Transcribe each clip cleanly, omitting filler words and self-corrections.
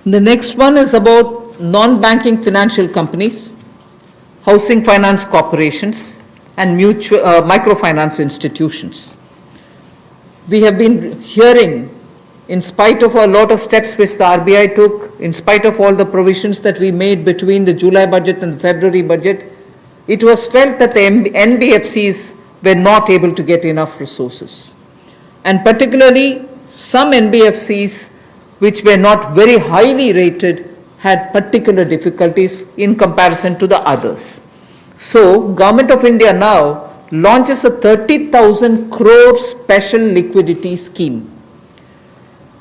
The next one is about non-banking financial companies, housing finance corporations, and microfinance institutions. We have been hearing, in spite of a lot of steps which the RBI took, in spite of all the provisions that we made between the July budget and the February budget, it was felt that the NBFCs were not able to get enough resources. And particularly some NBFCs which were not very highly rated had particular difficulties in comparison to the others. So, Government of India now launches a 30,000 crore special liquidity scheme.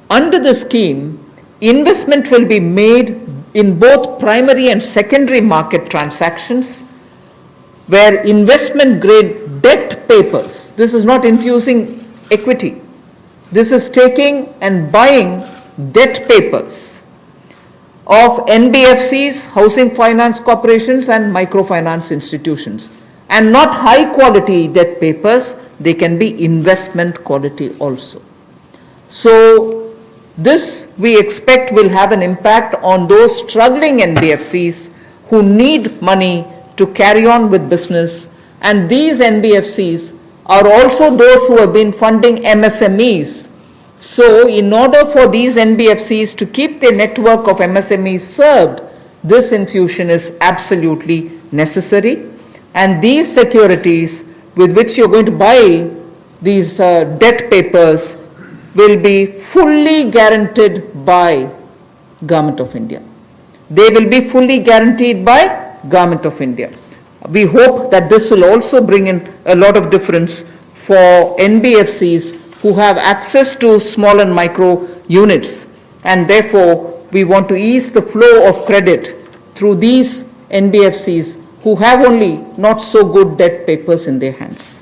Under the scheme, investment will be made in both primary and secondary market transactions where investment grade debt papers, this is not infusing equity, this is taking and buying debt papers of NBFCs, housing finance corporations, and microfinance institutions. And not high quality debt papers, they can be investment quality also. So this we expect will have an impact on those struggling NBFCs who need money to carry on with business. And these NBFCs are also those who have been funding MSMEs. So in order for these NBFCs to keep their network of MSMEs served, this infusion is absolutely necessary. And these securities with which you're going to buy these debt papers will be fully guaranteed by Government of India. They will be fully guaranteed by Government of India. We hope that this will also bring in a lot of difference for NBFCs who have access to small and micro units, and therefore we want to ease the flow of credit through these NBFCs who have only not so good debt papers in their hands.